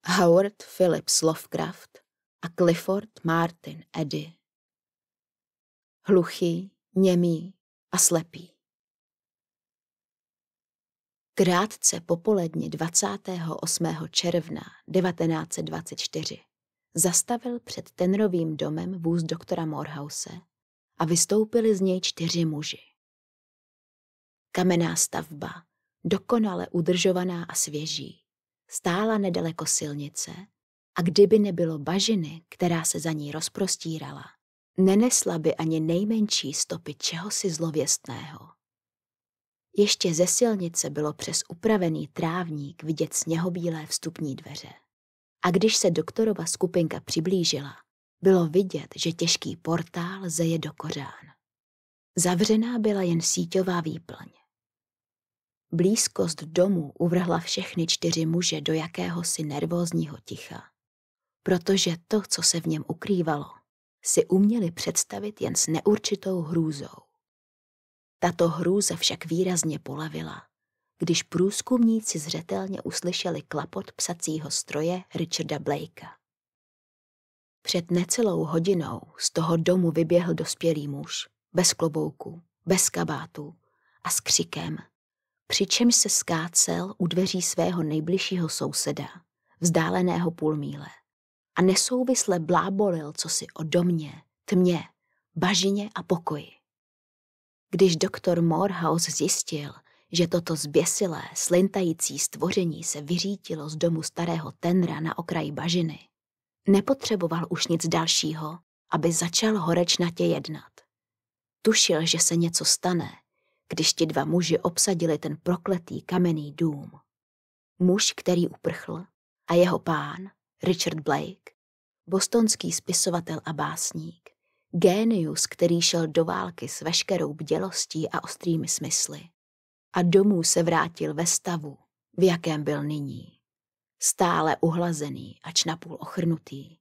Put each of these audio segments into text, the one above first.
Howard Phillips Lovecraft a Clifford Martin Eddy. Hluchý, němý a slepý. Krátce po poledni 28. června 1924 zastavil před Tenrovým domem vůz doktora Morehouse a vystoupili z něj 4 muži. Kamenná stavba, dokonale udržovaná a svěží, stála nedaleko silnice a kdyby nebylo bažiny, která se za ní rozprostírala, nenesla by ani nejmenší stopy čehosi zlověstného. Ještě ze silnice bylo přes upravený trávník vidět sněhobílé vstupní dveře. A když se doktorova skupinka přiblížila, bylo vidět, že těžký portál zeje do kořán. Zavřená byla jen síťová výplň. Blízkost domu uvrhla všechny 4 muže do jakéhosi nervózního ticha, protože to, co se v něm ukrývalo, si uměli představit jen s neurčitou hrůzou. Tato hrůza však výrazně polevila, když průzkumníci zřetelně uslyšeli klapot psacího stroje Richarda Blakea. Před necelou hodinou z toho domu vyběhl dospělý muž, bez klobouku, bez kabátu a s křikem, přičemž se skácel u dveří svého nejbližšího souseda, vzdáleného půl míle, a nesouvisle blábolil cosi o domě, tmě, bažině a pokoji. Když doktor Morehouse zjistil, že toto zběsilé, slintající stvoření se vyřítilo z domu starého Tenra na okraji bažiny, nepotřeboval už nic dalšího, aby začal horečnatě jednat. Tušil, že se něco stane, když ti 2 muži obsadili ten prokletý kamenný dům. Muž, který uprchl, a jeho pán, Richard Blake, bostonský spisovatel a básník, génius, který šel do války s veškerou bdělostí a ostrými smysly. A domů se vrátil ve stavu, v jakém byl nyní. Stále uhlazený, ač napůl ochrnutý.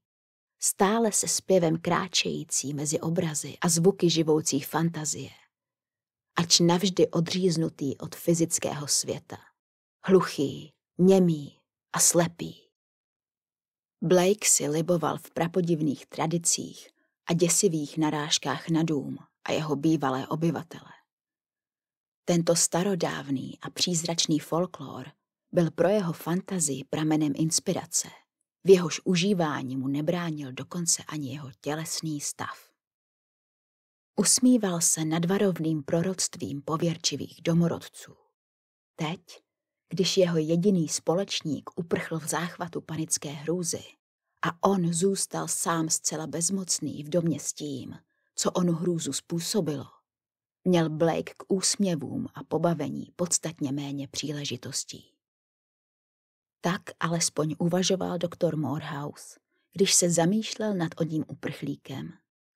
Stále se zpěvem kráčející mezi obrazy a zvuky živoucí fantazie. Ač navždy odříznutý od fyzického světa. Hluchý, němý a slepý. Blake si liboval v prapodivných tradicích a děsivých narážkách na dům a jeho bývalé obyvatele. Tento starodávný a přízračný folklor byl pro jeho fantazii pramenem inspirace, v jehož užívání mu nebránil dokonce ani jeho tělesný stav. Usmíval se nad varovným proroctvím pověrčivých domorodců. Teď, když jeho jediný společník uprchl v záchvatu panické hrůzy a on zůstal sám zcela bezmocný v domě s tím, co onu hrůzu způsobilo, měl Blake k úsměvům a pobavení podstatně méně příležitostí. Tak alespoň uvažoval doktor Morehouse, když se zamýšlel nad oním uprchlíkem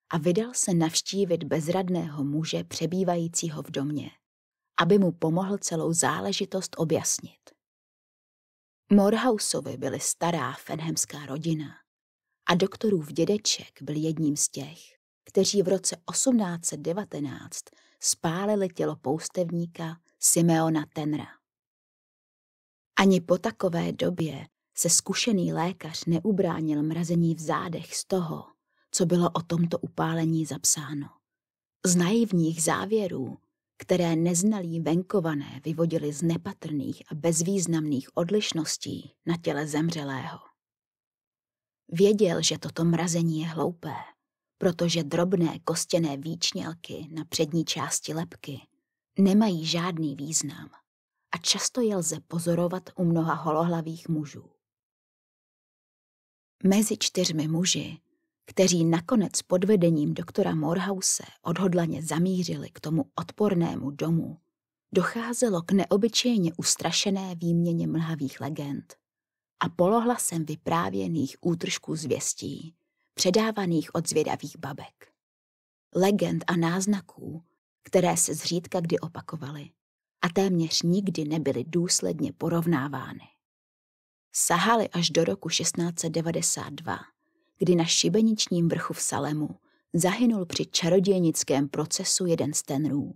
a vydal se navštívit bezradného muže přebývajícího v domě, aby mu pomohl celou záležitost objasnit. Morehouseovi byly stará fenhamská rodina a doktorův dědeček byl jedním z těch, kteří v roce 1819 spálili tělo poustevníka Simeona Tenra. Ani po takové době se zkušený lékař neubránil mrazení v zádech z toho, co bylo o tomto upálení zapsáno. Z naivních závěrů, které neznalí venkované vyvodili z nepatrných a bezvýznamných odlišností na těle zemřelého. Věděl, že toto mrazení je hloupé, protože drobné kostěné výčnělky na přední části lebky nemají žádný význam a často je lze pozorovat u mnoha holohlavých mužů. Mezi 4 muži, kteří nakonec pod vedením doktora Morehouse odhodlaně zamířili k tomu odpornému domu, docházelo k neobyčejně ustrašené výměně mlhavých legend a polohlasem vyprávěných útržků zvěstí, předávaných od zvědavých babek. Legend a náznaků, které se zřídka kdy opakovaly a téměř nikdy nebyly důsledně porovnávány. Sahaly až do roku 1692, kdy na šibeničním vrchu v Salemu zahynul při čarodějnickém procesu jeden z Tenrů,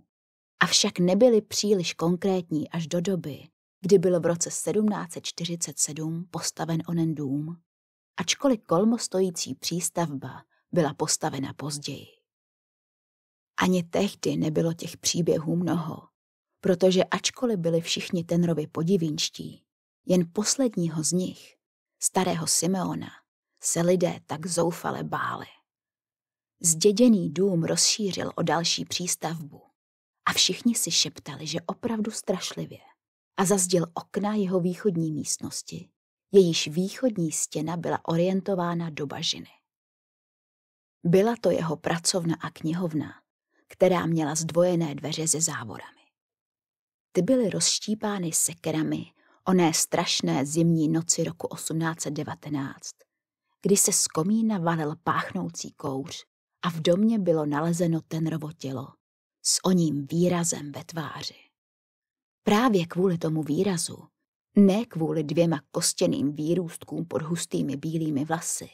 avšak nebyly příliš konkrétní až do doby, kdy byl v roce 1747 postaven onen dům, ačkoliv kolmo stojící přístavba byla postavena později. Ani tehdy nebylo těch příběhů mnoho, protože ačkoliv byli všichni Tenrovi podivínští, jen posledního z nich, starého Simeona, se lidé tak zoufale báli. Zděděný dům rozšířil o další přístavbu a všichni si šeptali, že opravdu strašlivě, a zazděl okna jeho východní místnosti, jejíž východní stěna byla orientována do bažiny. Byla to jeho pracovna a knihovna, která měla zdvojené dveře se závorami. Ty byly rozštípány sekerami oné strašné zimní noci roku 1819, kdy se z komína valil páchnoucí kouř a v domě bylo nalezeno Tenrovo tělo s oním výrazem ve tváři. Právě kvůli tomu výrazu, ne kvůli 2 kostěným výrůstkům pod hustými bílými vlasy,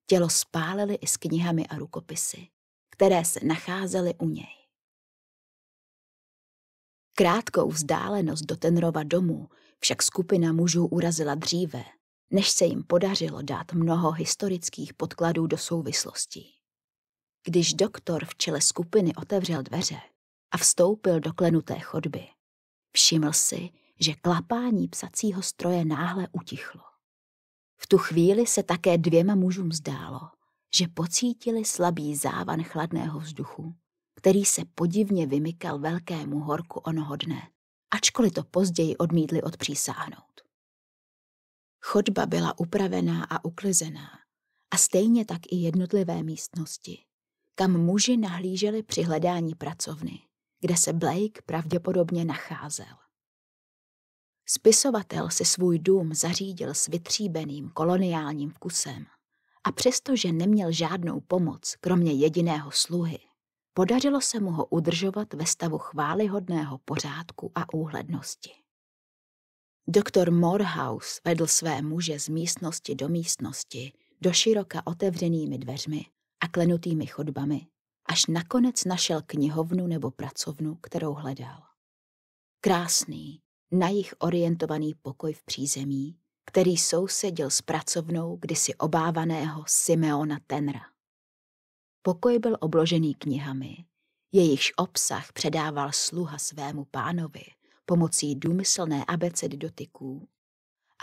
tělo spálili i s knihami a rukopisy, které se nacházely u něj. Krátkou vzdálenost do Tenrova domu však skupina mužů urazila dříve, než se jim podařilo dát mnoho historických podkladů do souvislostí. Když doktor v čele skupiny otevřel dveře a vstoupil do klenuté chodby, všiml si, že klapání psacího stroje náhle utichlo. V tu chvíli se také 2 mužům zdálo, že pocítili slabý závan chladného vzduchu, který se podivně vymykal velkému horku onoho dne, ačkoliv to později odmítli odpřísáhnout. Chodba byla upravená a uklizená a stejně tak i jednotlivé místnosti, kam muži nahlíželi při hledání pracovny, kde se Blake pravděpodobně nacházel. Spisovatel si svůj dům zařídil s vytříbeným koloniálním vkusem a přestože neměl žádnou pomoc, kromě jediného sluhy, podařilo se mu ho udržovat ve stavu chvályhodného pořádku a úhlednosti. Doktor Morehouse vedl své muže z místnosti do místnosti doširoka otevřenými dveřmi a klenutými chodbami, až nakonec našel knihovnu nebo pracovnu, kterou hledal. Krásný, na jih orientovaný pokoj v přízemí, který sousedil s pracovnou kdysi obávaného Simeona Tenra. Pokoj byl obložený knihami, jejichž obsah předával sluha svému pánovi pomocí důmyslné abecedy dotyků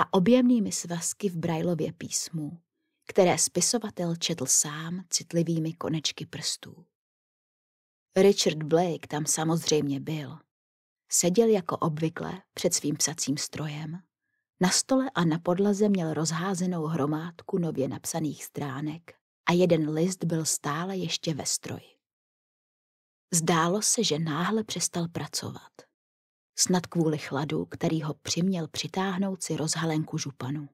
a objemnými svazky v Brailově písmu, které spisovatel četl sám citlivými konečky prstů. Richard Blake tam samozřejmě byl. Seděl jako obvykle před svým psacím strojem. Na stole a na podlaze měl rozházenou hromádku nově napsaných stránek a jeden list byl stále ještě ve stroji. Zdálo se, že náhle přestal pracovat. Snad kvůli chladu, který ho přiměl přitáhnout si rozhalenku županu.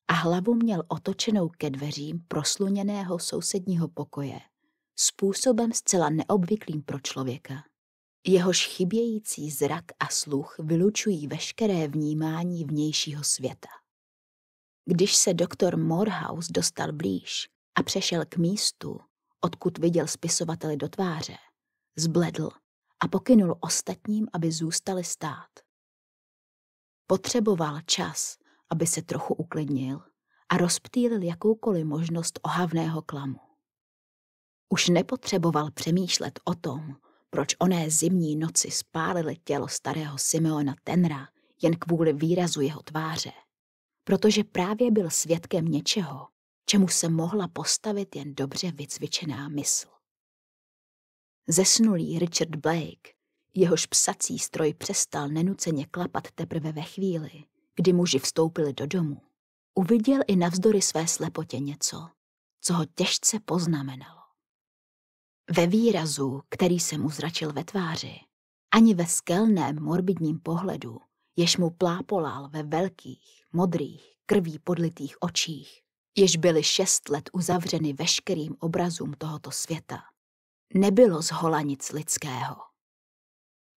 A hlavu měl otočenou ke dveřím prosluněného sousedního pokoje, způsobem zcela neobvyklým pro člověka. Jehož chybějící zrak a sluch vylučují veškeré vnímání vnějšího světa. Když se doktor Morehouse dostal blíž a přešel k místu, odkud viděl spisovateli do tváře, zbledl a pokynul ostatním, aby zůstali stát. Potřeboval čas, aby se trochu uklidnil a rozptýlil jakoukoliv možnost ohavného klamu. Už nepotřeboval přemýšlet o tom, proč oné zimní noci spálili tělo starého Simeona Tenra jen kvůli výrazu jeho tváře, protože právě byl svědkem něčeho, čemu se mohla postavit jen dobře vycvičená mysl. Zesnulý Richard Blake, jehož psací stroj přestal nenuceně klapat teprve ve chvíli, kdy muži vstoupili do domu, uviděl i navzdory své slepotě něco, co ho těžce poznamenalo. Ve výrazu, který se mu zračil ve tváři, ani ve skelném morbidním pohledu, jež mu plápolal ve velkých, modrých, krví podlitých očích, jež byly 6 let uzavřeny veškerým obrazům tohoto světa, nebylo zhola nic lidského.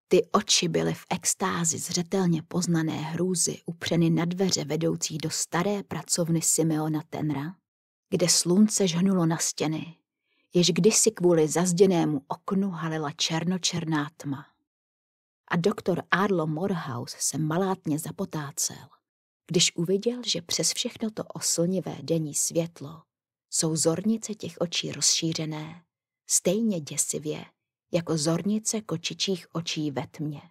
Ty oči byly v extázi zřetelně poznané hrůzy upřeny na dveře vedoucí do staré pracovny Simeona Tenra, kde slunce žhnulo na stěny, jež kdysi kvůli zazděnému oknu halila černočerná tma. a doktor Arlo Morehouse se malátně zapotácel, když uviděl, že přes všechno to oslnivé denní světlo jsou zornice těch očí rozšířené, stejně děsivě, jako zornice kočičích očí ve tmě.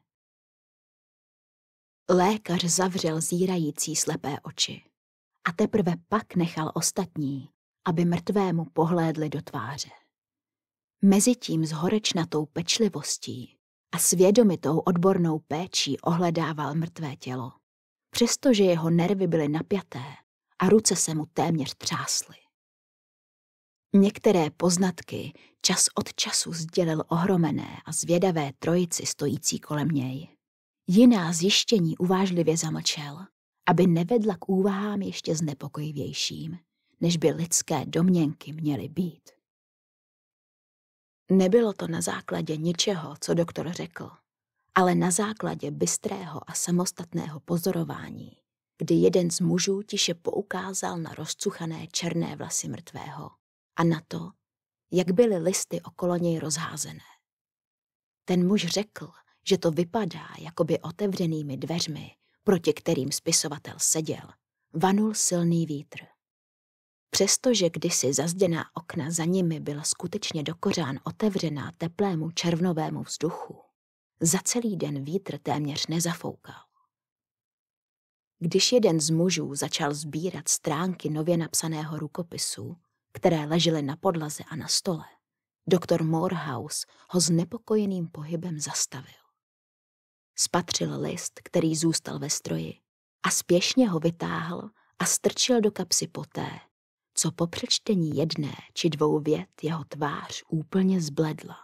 Lékař zavřel zírající slepé oči a teprve pak nechal ostatní, aby mrtvému pohlédli do tváře. Mezitím s horečnatou pečlivostí a svědomitou odbornou péčí ohledával mrtvé tělo, přestože jeho nervy byly napjaté a ruce se mu téměř třásly. Některé poznatky čas od času sdělil ohromené a zvědavé trojici stojící kolem něj. Jiná zjištění uvážlivě zamlčel, aby nevedla k úvahám ještě znepokojivějším, než by lidské domněnky měly být. Nebylo to na základě ničeho, co doktor řekl, ale na základě bystrého a samostatného pozorování, kdy jeden z mužů tiše poukázal na rozcuchané černé vlasy mrtvého a na to, jak byly listy okolo něj rozházené. Ten muž řekl, že to vypadá, jako by otevřenými dveřmi, proti kterým spisovatel seděl, vanul silný vítr. Přestože kdysi zazděná okna za nimi byla skutečně dokořán otevřená teplému červnovému vzduchu, za celý den vítr téměř nezafoukal. Když jeden z mužů začal sbírat stránky nově napsaného rukopisu, které ležely na podlaze a na stole, doktor Morehouse ho s nepokojeným pohybem zastavil. Spatřil list, který zůstal ve stroji, a spěšně ho vytáhl a strčil do kapsy poté, co po přečtení jedné či dvou vět jeho tvář úplně zbledla.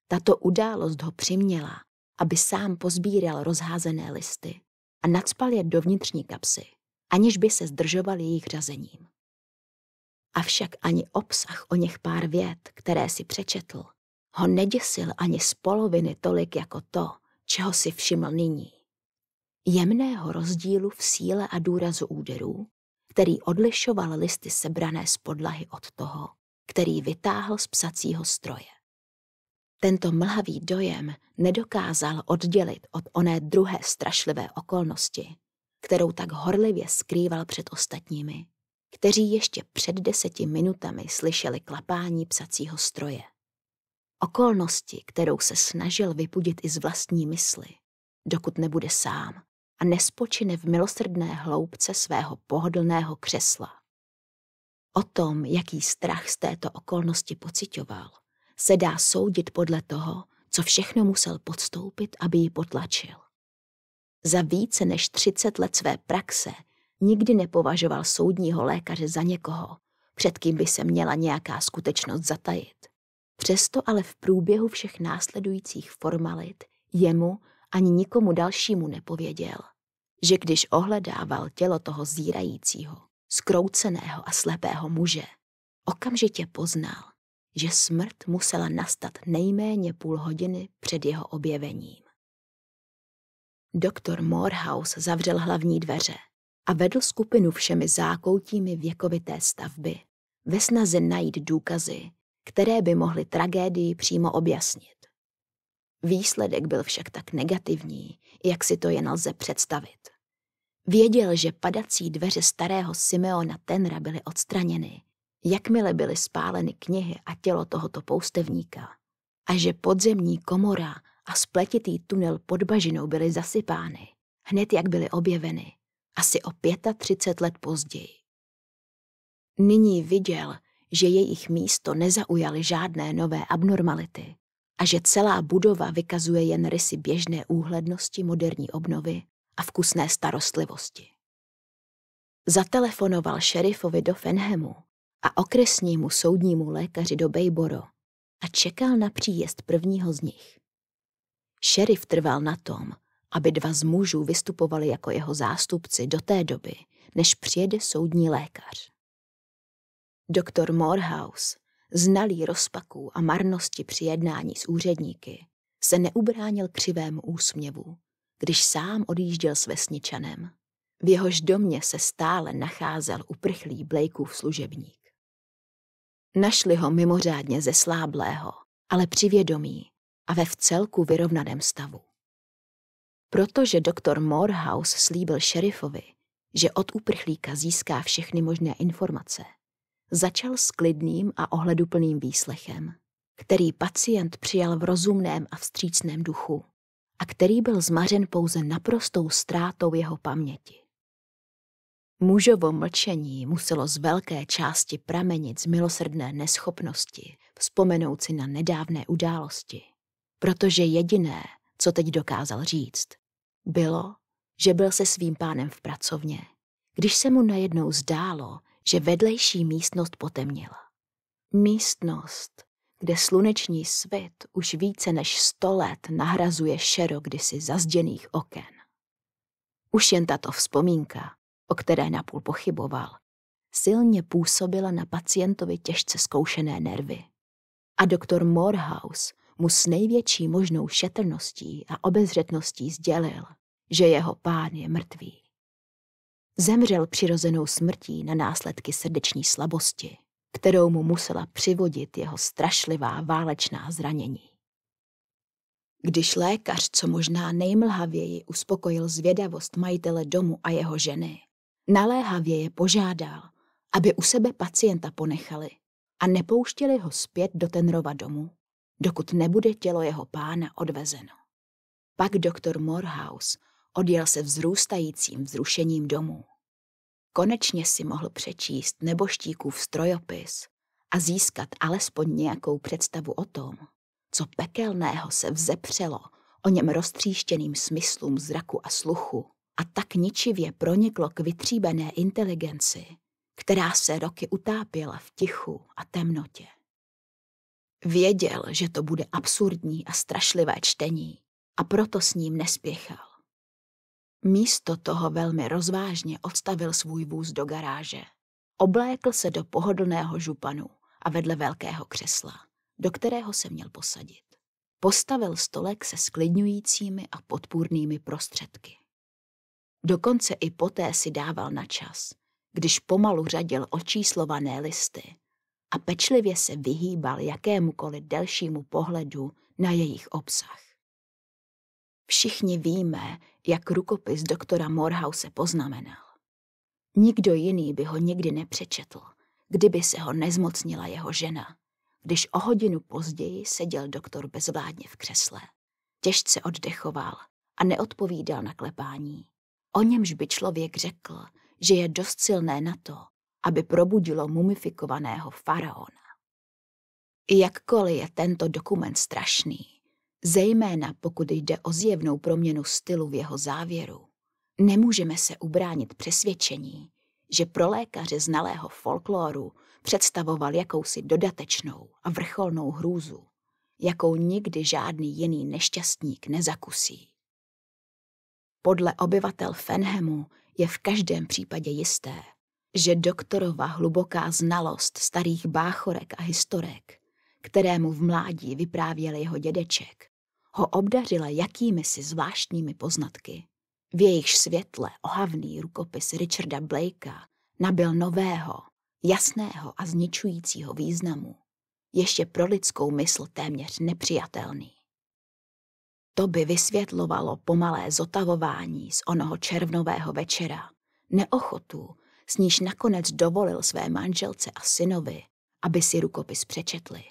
Tato událost ho přiměla, aby sám pozbíral rozházené listy a nacpal je do vnitřní kapsy, aniž by se zdržoval jejich řazením. Avšak ani obsah o něch pár vět, které si přečetl, ho neděsil ani z poloviny tolik jako to, čeho si všiml nyní. Jemného rozdílu v síle a důrazu úderů, který odlišoval listy sebrané z podlahy od toho, který vytáhl z psacího stroje. Tento mlhavý dojem nedokázal oddělit od oné druhé strašlivé okolnosti, kterou tak horlivě skrýval před ostatními, kteří ještě před 10 minutami slyšeli klapání psacího stroje. Okolnosti, kterou se snažil vypudit i z vlastní mysli, dokud nebude sám a nespočine v milosrdné hloubce svého pohodlného křesla. O tom, jaký strach z této okolnosti pociťoval, se dá soudit podle toho, co všechno musel podstoupit, aby ji potlačil. Za více než 30 let své praxe nikdy nepovažoval soudního lékaře za někoho, před kým by se měla nějaká skutečnost zatajit. Přesto ale v průběhu všech následujících formalit jemu ani nikomu dalšímu nepověděl, že když ohledával tělo toho zírajícího, zkrouceného a slepého muže, okamžitě poznal, že smrt musela nastat nejméně půl hodiny před jeho objevením. Doktor Morehouse zavřel hlavní dveře a vedl skupinu všemi zákoutími věkovité stavby ve snaze najít důkazy, které by mohly tragédii přímo objasnit. Výsledek byl však tak negativní, jak si to jen lze představit. Věděl, že padací dveře starého Simeona Tenra byly odstraněny, jakmile byly spáleny knihy a tělo tohoto poustevníka, a že podzemní komora a spletitý tunel pod bažinou byly zasypány, hned jak byly objeveny, asi o 35 let později. Nyní viděl, že jejich místo nezaujaly žádné nové abnormality a že celá budova vykazuje jen rysy běžné úhlednosti moderní obnovy a vkusné starostlivosti. Zatelefonoval šerifovi do Fenhamu a okresnímu soudnímu lékaři do Bayboro a čekal na příjezd prvního z nich. Šerif trval na tom, aby 2 z mužů vystupovali jako jeho zástupci do té doby, než přijede soudní lékař. Doktor Morehouse, znalý rozpaků a marnosti při jednání s úředníky, se neubránil křivému úsměvu, když sám odjížděl s vesničanem. V jehož domě se stále nacházel uprchlý Blakeův služebník. Našli ho mimořádně zesláblého, ale při vědomí a ve vcelku vyrovnaném stavu. Protože doktor Morehouse slíbil šerifovi, že od uprchlíka získá všechny možné informace, začal s klidným a ohleduplným výslechem, který pacient přijal v rozumném a vstřícném duchu a který byl zmařen pouze naprostou ztrátou jeho paměti. Mužovo mlčení muselo z velké části pramenit z milosrdné neschopnosti vzpomenout si na nedávné události, protože jediné, co teď dokázal říct, bylo, že byl se svým pánem v pracovně, když se mu najednou zdálo, že vedlejší místnost potemnila. Místnost, kde sluneční svit už více než 100 let nahrazuje šero kdysi zazděných oken. Už jen tato vzpomínka, o které napůl pochyboval, silně působila na pacientovi těžce zkoušené nervy. A doktor Morehouse mu s největší možnou šetrností a obezřetností sdělil, že jeho pán je mrtvý. Zemřel přirozenou smrtí na následky srdeční slabosti, kterou mu musela přivodit jeho strašlivá válečná zranění. Když lékař co možná nejmlhavěji uspokojil zvědavost majitele domu a jeho ženy, naléhavě je požádal, aby u sebe pacienta ponechali a nepouštěli ho zpět do Tenrova domu, dokud nebude tělo jeho pána odvezeno. Pak doktor Morehouse odjel se vzrůstajícím vzrušením domů. Konečně si mohl přečíst neboštíkův strojopis a získat alespoň nějakou představu o tom, co pekelného se vzepřelo o něm roztříštěným smyslům zraku a sluchu a tak ničivě proniklo k vytříbené inteligenci, která se roky utápěla v tichu a temnotě. Věděl, že to bude absurdní a strašlivé čtení a proto s ním nespěchal. Místo toho velmi rozvážně odstavil svůj vůz do garáže. Oblékl se do pohodlného županu a vedle velkého křesla, do kterého se měl posadit. Postavil stolek se sklidňujícími a podpůrnými prostředky. Dokonce i poté si dával na čas, když pomalu řadil očíslované listy a pečlivě se vyhýbal jakémukoliv delšímu pohledu na jejich obsah. Všichni víme, jak rukopis doktora Morehouse poznamenal. Nikdo jiný by ho nikdy nepřečetl, kdyby se ho nezmocnila jeho žena, když o hodinu později seděl doktor bezvládně v křesle. Těžce oddechoval a neodpovídal na klepání. O němž by člověk řekl, že je dost silné na to, aby probudilo mumifikovaného faraona. I jakkoliv je tento dokument strašný, zejména pokud jde o zjevnou proměnu stylu v jeho závěru, nemůžeme se ubránit přesvědčení, že pro lékaře znalého folkloru představoval jakousi dodatečnou a vrcholnou hrůzu, jakou nikdy žádný jiný nešťastník nezakusí. Podle obyvatel Fenhamu je v každém případě jisté, že doktorova hluboká znalost starých báchorek a historek, kterému v mládí vyprávěl jeho dědeček, ho obdařila jakýmisi zvláštními poznatky. V jejichž světle ohavný rukopis Richarda Blakea nabyl nového, jasného a zničujícího významu, ještě pro lidskou mysl téměř nepřijatelný. To by vysvětlovalo pomalé zotavování z onoho červnového večera, neochotu, s níž nakonec dovolil své manželce a synovi, aby si rukopis přečetli,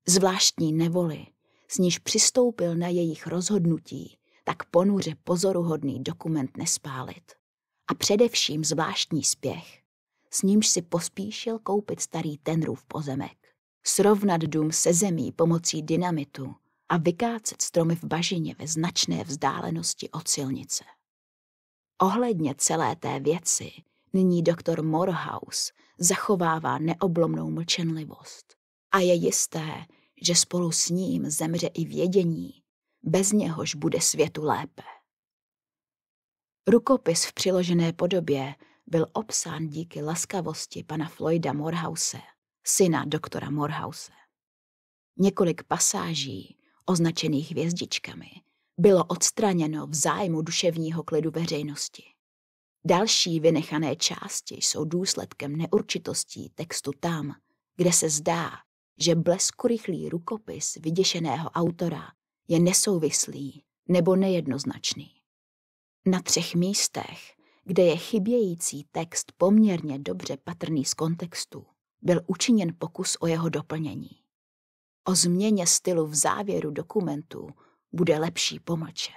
zvláštní nevoli, s níž přistoupil na jejich rozhodnutí tak ponuře pozoruhodný dokument nespálit, a především zvláštní spěch, s nímž si pospíšil koupit starý Tenrův pozemek, srovnat dům se zemí pomocí dynamitu a vykácet stromy v bažině ve značné vzdálenosti od silnice. Ohledně celé té věci nyní doktor Morehouse zachovává neoblomnou mlčenlivost a je jisté, že spolu s ním zemře i vědění, bez něhož bude světu lépe. Rukopis v přiložené podobě byl obsán díky laskavosti pana Floyda Morehouse, syna doktora Morehouse. Několik pasáží, označených hvězdičkami, bylo odstraněno v zájmu duševního klidu veřejnosti. Další vynechané části jsou důsledkem neurčitostí textu tam, kde se zdá, že bleskurychlý rukopis vyděšeného autora je nesouvislý nebo nejednoznačný. Na 3 místech, kde je chybějící text poměrně dobře patrný z kontextu, byl učiněn pokus o jeho doplnění. O změně stylu v závěru dokumentu bude lepší pomlčet.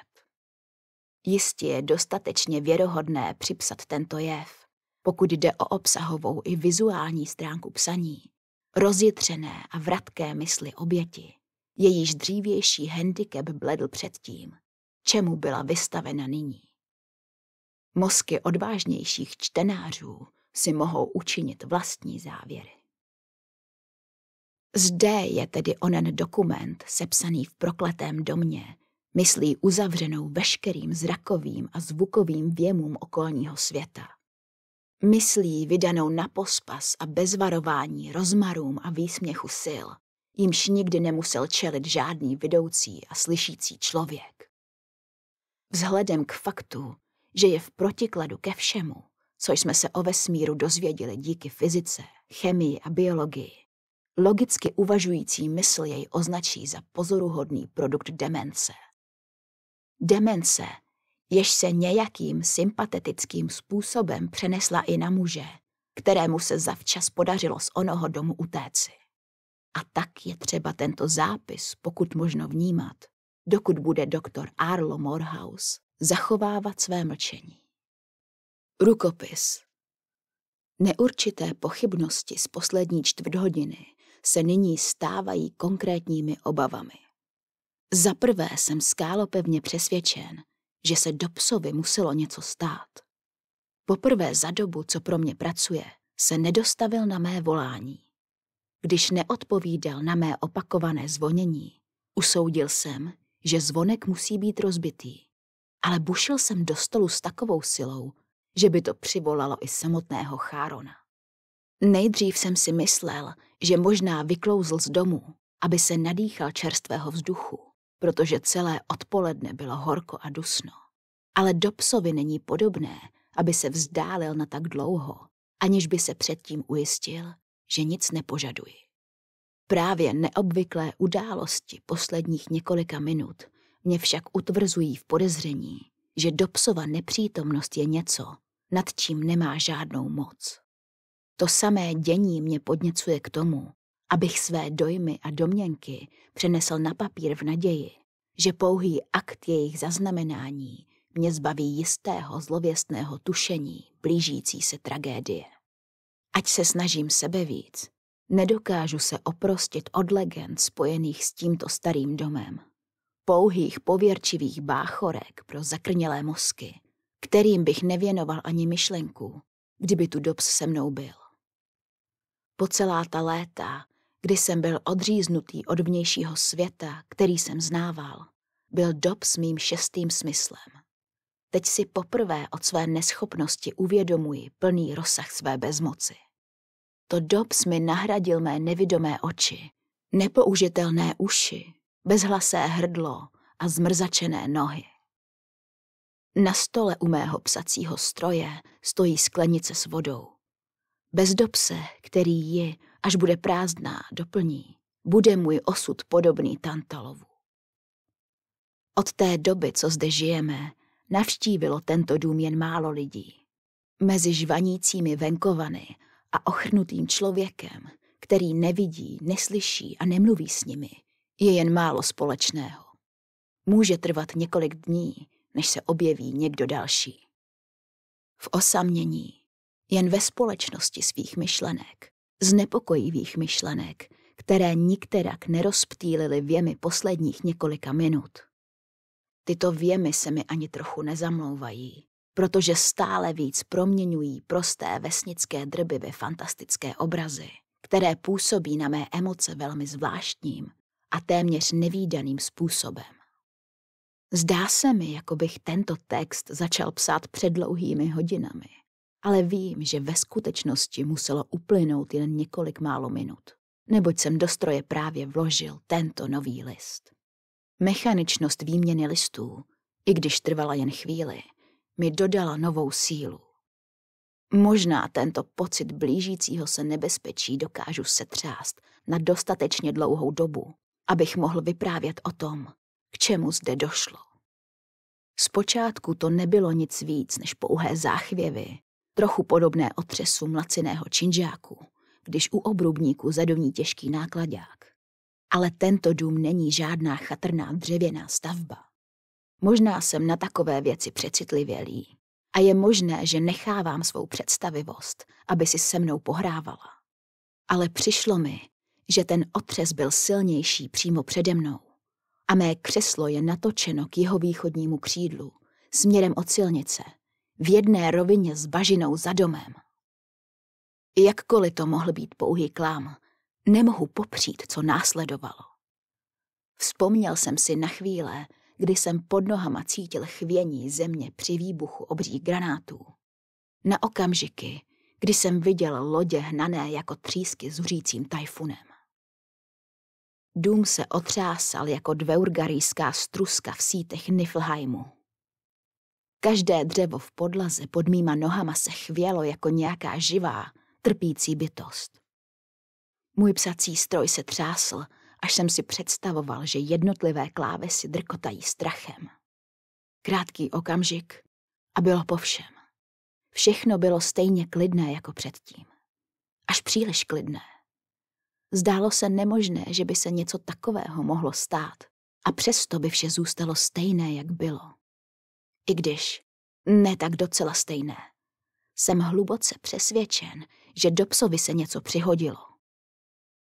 Jistě je dostatečně věrohodné připsat tento jev, pokud jde o obsahovou i vizuální stránku psaní, rozjitřené a vratké mysli oběti, jejíž dřívější handicap bledl předtím, čemu byla vystavena nyní. Mozky odvážnějších čtenářů si mohou učinit vlastní závěry. Zde je tedy onen dokument sepsaný v prokletém domě, myslí uzavřenou veškerým zrakovým a zvukovým věmům okolního světa. Myslí vydanou na pospas a bez varování rozmarům a výsměchu sil, jimž nikdy nemusel čelit žádný vidoucí a slyšící člověk. Vzhledem k faktu, že je v protikladu ke všemu, co jsme se o vesmíru dozvěděli díky fyzice, chemii a biologii, logicky uvažující mysl jej označí za pozoruhodný produkt demence. Demence, jež se nějakým sympatetickým způsobem přenesla i na muže, kterému se zavčas podařilo z onoho domu utéci. A tak je třeba tento zápis pokud možno vnímat, dokud bude doktor Arlo Morehouse zachovávat své mlčení. Rukopis. Neurčité pochybnosti z poslední čtvrthodiny se nyní stávají konkrétními obavami. Za prvé jsem skálopevně přesvědčen, že se Dobsovi muselo něco stát. Poprvé za dobu, co pro mě pracuje, se nedostavil na mé volání. Když neodpovídal na mé opakované zvonění, usoudil jsem, že zvonek musí být rozbitý, ale bušil jsem do stolu s takovou silou, že by to přivolalo i samotného Chárona. Nejdřív jsem si myslel, že možná vyklouzl z domu, aby se nadýchal čerstvého vzduchu, protože celé odpoledne bylo horko a dusno. Ale Dobsovi není podobné, aby se vzdálil na tak dlouho, aniž by se předtím ujistil, že nic nepožaduji. Právě neobvyklé události posledních několika minut mě však utvrzují v podezření, že Dobsova nepřítomnost je něco, nad čím nemá žádnou moc. To samé dění mě podněcuje k tomu, abych své dojmy a domněnky přenesl na papír v naději, že pouhý akt jejich zaznamenání mě zbaví jistého zlověstného tušení blížící se tragédie. Ať se snažím sebevíc, nedokážu se oprostit od legend spojených s tímto starým domem. Pouhých pověrčivých báchorek pro zakrnělé mozky, kterým bych nevěnoval ani myšlenku, kdyby tu Dobbs se mnou byl. Po celá ta léta, kdy jsem byl odříznutý od vnějšího světa, který jsem znával, byl Dobbs mým 6. smyslem. Teď si poprvé od své neschopnosti uvědomuji plný rozsah své bezmoci. To Dobbs mi nahradil mé nevidomé oči, nepoužitelné uši, bezhlasé hrdlo a zmrzačené nohy. Na stole u mého psacího stroje stojí sklenice s vodou. Bez Dobbse, který ji, až bude prázdná, doplní, bude můj osud podobný Tantalovu. Od té doby, co zde žijeme, navštívilo tento dům jen málo lidí. Mezi žvanícími venkovany a ochrnutým člověkem, který nevidí, neslyší a nemluví s nimi, je jen málo společného. Může trvat několik dní, než se objeví někdo další. V osamění, jen ve společnosti svých myšlenek, znepokojivých myšlenek, které nikterak nerozptýlily věmy posledních několika minut. Tyto věmy se mi ani trochu nezamlouvají, protože stále víc proměňují prosté vesnické drby ve fantastické obrazy, které působí na mé emoce velmi zvláštním a téměř nevídaným způsobem. Zdá se mi, jako bych tento text začal psát před dlouhými hodinami, ale vím, že ve skutečnosti muselo uplynout jen několik málo minut, neboť jsem do stroje právě vložil tento nový list. Mechaničnost výměny listů, i když trvala jen chvíli, mi dodala novou sílu. Možná tento pocit blížícího se nebezpečí dokážu setřást na dostatečně dlouhou dobu, abych mohl vyprávět o tom, k čemu zde došlo. Zpočátku to nebylo nic víc než pouhé záchvěvy, trochu podobné otřesu mlaceného činžáku, když u obrubníku zadovní těžký nákladák. Ale tento dům není žádná chatrná dřevěná stavba. Možná jsem na takové věci přecitlivělý a je možné, že nechávám svou představivost, aby si se mnou pohrávala. Ale přišlo mi, že ten otřes byl silnější přímo přede mnou a mé křeslo je natočeno k jihovýchodnímu křídlu, směrem od silnice, v jedné rovině s bažinou za domem. Jakkoliv to mohl být pouhý klam, nemohu popřít, co následovalo. Vzpomněl jsem si na chvíle, kdy jsem pod nohama cítil chvění země při výbuchu obřích granátů. Na okamžiky, kdy jsem viděl lodě hnané jako třísky zuřícím tajfunem. Dům se otřásal jako dveurgarijská struska v sítech Niflheimu. Každé dřevo v podlaze pod mýma nohama se chvělo jako nějaká živá, trpící bytost. Můj psací stroj se třásl, až jsem si představoval, že jednotlivé klávesy drkotají strachem. Krátký okamžik a bylo po všem. Všechno bylo stejně klidné jako předtím. Až příliš klidné. Zdálo se nemožné, že by se něco takového mohlo stát a přesto by vše zůstalo stejné, jak bylo. I když ne tak docela stejné. Jsem hluboce přesvědčen, že Dobsovi se něco přihodilo.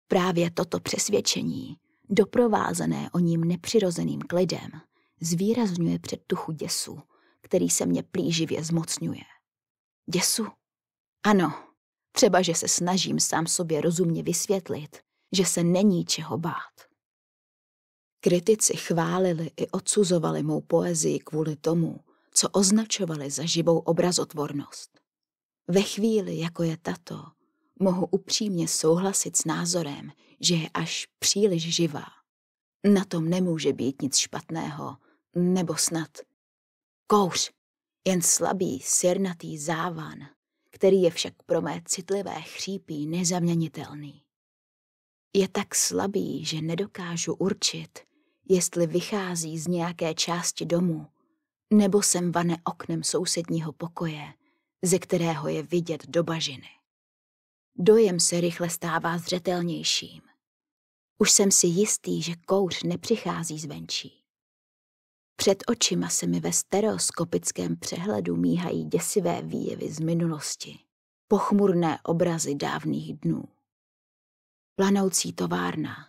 Právě toto přesvědčení, doprovázené o ním nepřirozeným klidem, zvýrazňuje předtuchu děsu, který se mě plíživě zmocňuje. Děsu? Ano, třeba, že se snažím sám sobě rozumně vysvětlit, že se není čeho bát. Kritici chválili i odsuzovali mou poezii kvůli tomu, co označovali za živou obrazotvornost. Ve chvíli, jako je tato, mohu upřímně souhlasit s názorem, že je až příliš živá. Na tom nemůže být nic špatného, nebo snad kouř, jen slabý, sirnatý závan, který je však pro mé citlivé chřípí nezaměnitelný. Je tak slabý, že nedokážu určit, jestli vychází z nějaké části domu, nebo sem vane oknem sousedního pokoje, ze kterého je vidět do bažiny. Dojem se rychle stává zřetelnějším. Už jsem si jistý, že kouř nepřichází zvenčí. Před očima se mi ve stereoskopickém přehledu míhají děsivé výjevy z minulosti, pochmurné obrazy dávných dnů. Planoucí továrna,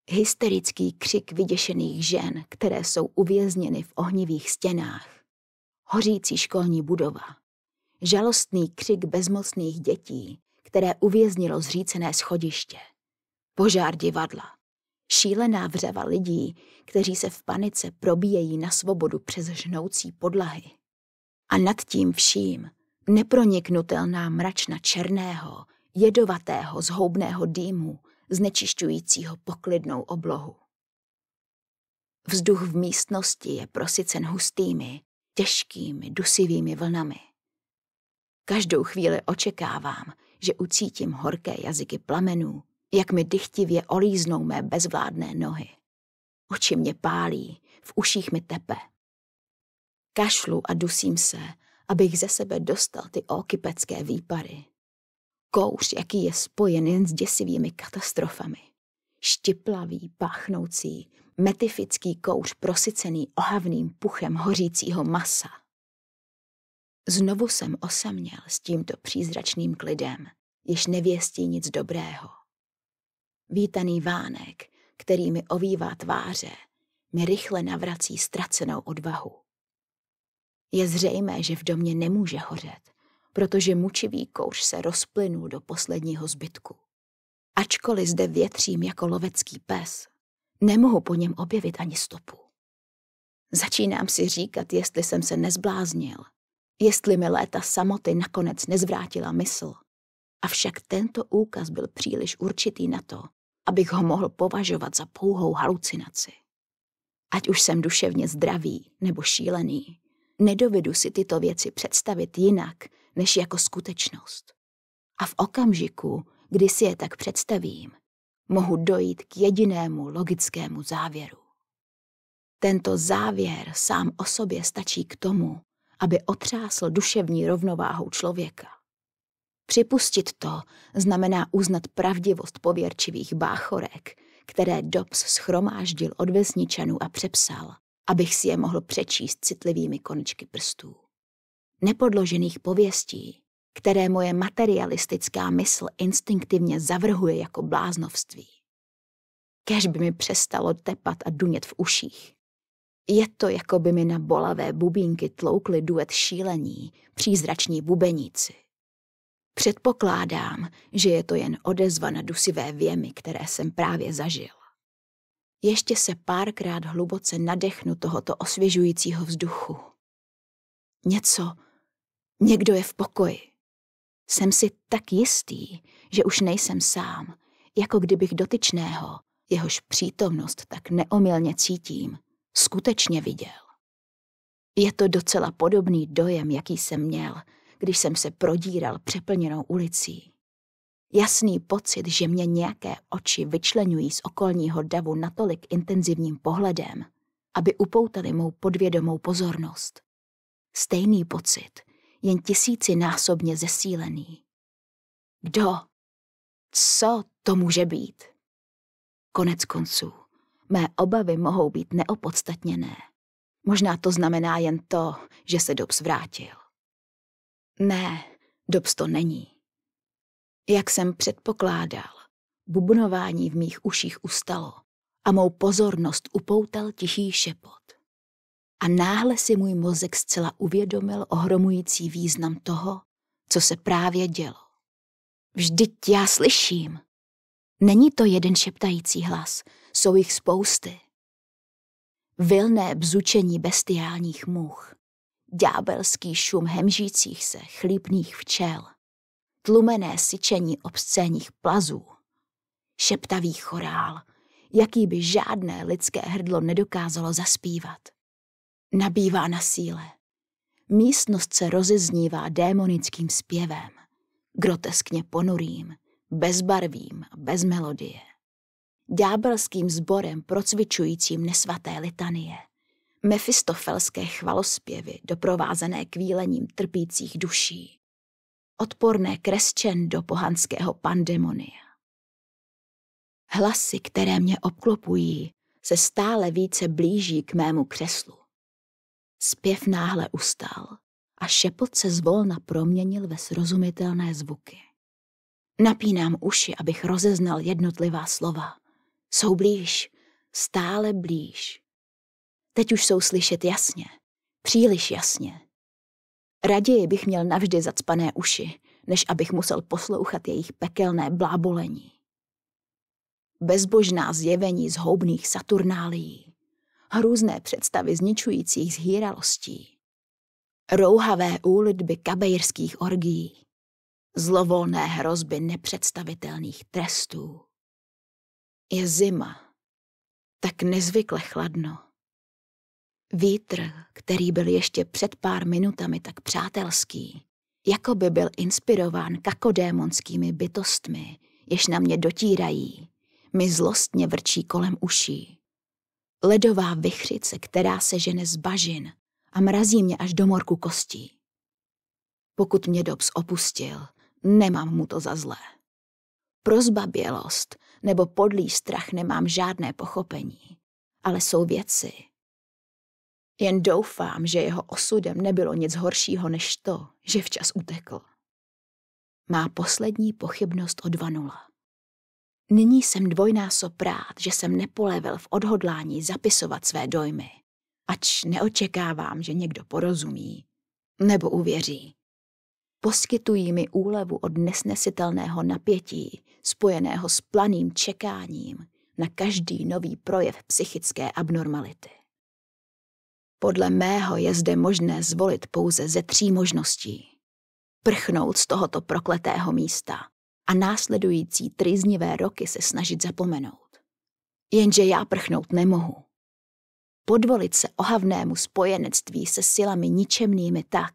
hysterický křik vyděšených žen, které jsou uvězněny v ohnivých stěnách, hořící školní budova, žalostný křik bezmocných dětí, které uvěznilo zřícené schodiště, požár divadla, šílená vřava lidí, kteří se v panice probíjejí na svobodu přes žnoucí podlahy. A nad tím vším neproniknutelná mračna černého, jedovatého, zhoubného dýmu, znečišťujícího poklidnou oblohu. Vzduch v místnosti je prosycen hustými, těžkými, dusivými vlnami. Každou chvíli očekávám, že ucítím horké jazyky plamenů, jak mi dychtivě olíznou mé bezvládné nohy. Oči mě pálí, v uších mi tepe. Kašlu a dusím se, abych ze sebe dostal ty okypecké výpary. Kouř, jaký je spojen jen s děsivými katastrofami. Štiplavý, páchnoucí, metifický kouř prosycený ohavným puchem hořícího masa. Znovu jsem osaměl s tímto přízračným klidem, jež nevěstí nic dobrého. Vítaný vánek, který mi ovívá tváře, mi rychle navrací ztracenou odvahu. Je zřejmé, že v domě nemůže hořet, protože mučivý kouř se rozplynul do posledního zbytku. Ačkoliv zde větřím jako lovecký pes, nemohu po něm objevit ani stopu. Začínám si říkat, jestli jsem se nezbláznil, jestli mi léta samoty nakonec nezvrátila mysl. Avšak tento úkaz byl příliš určitý na to, abych ho mohl považovat za pouhou halucinaci. Ať už jsem duševně zdravý nebo šílený, nedovedu si tyto věci představit jinak, než jako skutečnost. A v okamžiku, kdy si je tak představím, mohu dojít k jedinému logickému závěru. Tento závěr sám o sobě stačí k tomu, aby otřásl duševní rovnováhou člověka. Připustit to znamená uznat pravdivost pověrčivých báchorek, které Dobbs shromáždil od vesničanů a přepsal, abych si je mohl přečíst citlivými konečky prstů. Nepodložených pověstí, které moje materialistická mysl instinktivně zavrhuje jako bláznovství. Kéž by mi přestalo tepat a dunět v uších. Je to, jako by mi na bolavé bubínky tloukli duet šílení, přízrační bubeníci. Předpokládám, že je to jen odezva na dusivé věmy, které jsem právě zažil. Ještě se párkrát hluboce nadechnu tohoto osvěžujícího vzduchu. Někdo je v pokoji. Jsem si tak jistý, že už nejsem sám, jako kdybych dotyčného, jehož přítomnost tak neomylně cítím, skutečně viděl. Je to docela podobný dojem, jaký jsem měl, když jsem se prodíral přeplněnou ulicí. Jasný pocit, že mě nějaké oči vyčleňují z okolního davu natolik intenzivním pohledem, aby upoutali mou podvědomou pozornost. Stejný pocit, jen tisícinásobně zesílený. Kdo? Co to může být? Konec konců, mé obavy mohou být neopodstatněné. Možná to znamená jen to, že se Dobbs vrátil. Ne, Dobbs to není. Jak jsem předpokládal, bubnování v mých uších ustalo a mou pozornost upoutal tichý šepot. A náhle si můj mozek zcela uvědomil ohromující význam toho, co se právě dělo. Vždyť já slyším. Není to jeden šeptající hlas, jsou jich spousty. Vilné bzučení bestiálních much, ďábelský šum hemžících se chlípných včel, tlumené syčení obscénních plazů, šeptavý chorál, jaký by žádné lidské hrdlo nedokázalo zaspívat. Nabývá na síle. Místnost se rozeznívá démonickým zpěvem, groteskně ponurým, bezbarvým a bez melodie. Ďábelským sborem procvičujícím nesvaté litanie, mefistofelské chvalospěvy doprovázené kvílením trpících duší, odporné crescendo pohanského pandemonia. Hlasy, které mě obklopují, se stále více blíží k mému křeslu. Zpěv náhle ustal a šepot se zvolna proměnil ve srozumitelné zvuky. Napínám uši, abych rozeznal jednotlivá slova. Jsou blíž, stále blíž. Teď už jsou slyšet jasně, příliš jasně. Raději bych měl navždy zacpané uši, než abych musel poslouchat jejich pekelné blábolení. Bezbožná zjevení zhoubných saturnálií, hrůzné představy zničujících zhýralostí, rouhavé úlitby kabejrských orgií, zlovolné hrozby nepředstavitelných trestů. Je zima, tak nezvykle chladno. Vítr, který byl ještě před pár minutami tak přátelský, jako by byl inspirován kakodémonskými bytostmi, jež na mě dotírají, mi zlostně vrčí kolem uší. Ledová vichřice, která se žene z bažin a mrazí mě až do morku kostí. Pokud mě Dobbs opustil, nemám mu to za zlé. Pro zbabělost nebo podlý strach nemám žádné pochopení, ale jsou věci. Jen doufám, že jeho osudem nebylo nic horšího než to, že včas utekl. Má poslední pochybnost odvanula. Nyní jsem dvojnásob rád, že jsem nepolevil v odhodlání zapisovat své dojmy, ač neočekávám, že někdo porozumí nebo uvěří. Poskytují mi úlevu od nesnesitelného napětí, spojeného s planým čekáním na každý nový projev psychické abnormality. Podle mého je zde možné zvolit pouze ze 3 možností. Prchnout z tohoto prokletého místa a následující trýznivé roky se snažit zapomenout. Jenže já prchnout nemohu. Podvolit se ohavnému spojenectví se silami ničemnými tak,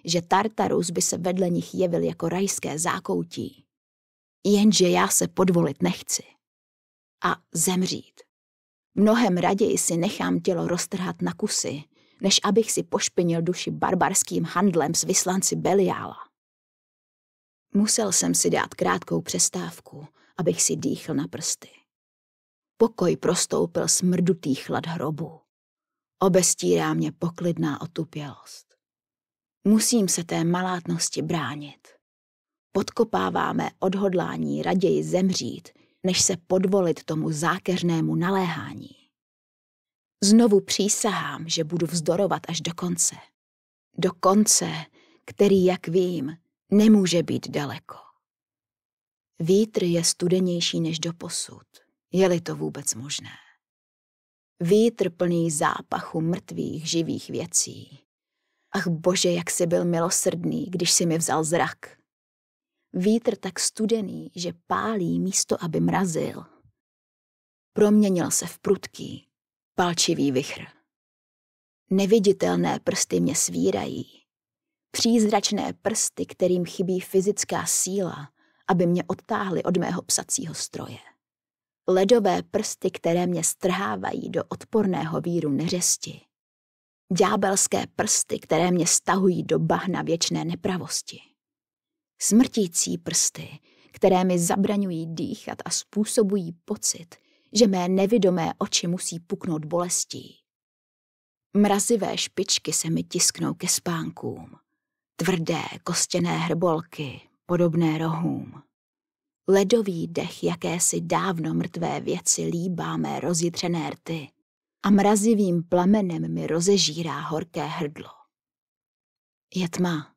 že Tartarus by se vedle nich jevil jako rajské zákoutí. Jenže já se podvolit nechci. A zemřít. Mnohem raději si nechám tělo roztrhat na kusy, než abych si pošpinil duši barbarským handlem s vyslanci Beliála. Musel jsem si dát krátkou přestávku, abych si dýchl na prsty. Pokoj prostoupil smrdutý chlad hrobu. Obestírá mě poklidná otupělost. Musím se té malátnosti bránit. Podkopáváme odhodlání raději zemřít, než se podvolit tomu zákeřnému naléhání. Znovu přísahám, že budu vzdorovat až do konce. Do konce, který, jak vím, nemůže být daleko. Vítr je studenější než doposud, je-li to vůbec možné. Vítr plný zápachu mrtvých, živých věcí. Ach Bože, jak jsi byl milosrdný, když jsi mi vzal zrak. Vítr tak studený, že pálí místo, aby mrazil. Proměnil se v prudký, palčivý vichr. Neviditelné prsty mě svírají. Přízračné prsty, kterým chybí fyzická síla, aby mě odtáhly od mého psacího stroje. Ledové prsty, které mě strhávají do odporného víru neřesti. Ďábelské prsty, které mě stahují do bahna věčné nepravosti. Smrtící prsty, které mi zabraňují dýchat a způsobují pocit, že mé nevidomé oči musí puknout bolestí. Mrazivé špičky se mi tisknou ke spánkům. Tvrdé, kostěné hrbolky, podobné rohům. Ledový dech jakési dávno mrtvé věci líbá mé rozjitřené rty a mrazivým plamenem mi rozežírá horké hrdlo. Je tma,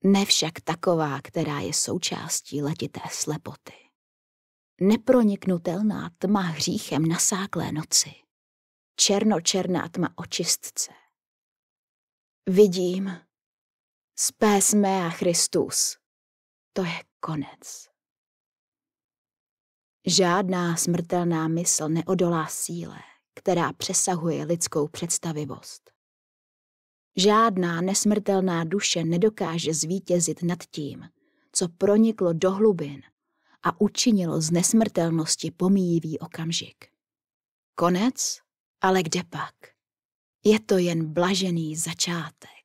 ne však taková, která je součástí letité slepoty. Neproniknutelná tma hříchem nasáklé noci. Černočerná tma očistce. Vidím, spes mea Christus, to je konec. Žádná smrtelná mysl neodolá síle, která přesahuje lidskou představivost. Žádná nesmrtelná duše nedokáže zvítězit nad tím, co proniklo do hlubin a učinilo z nesmrtelnosti pomíjivý okamžik. Konec? Ale kde pak? Je to jen blažený začátek.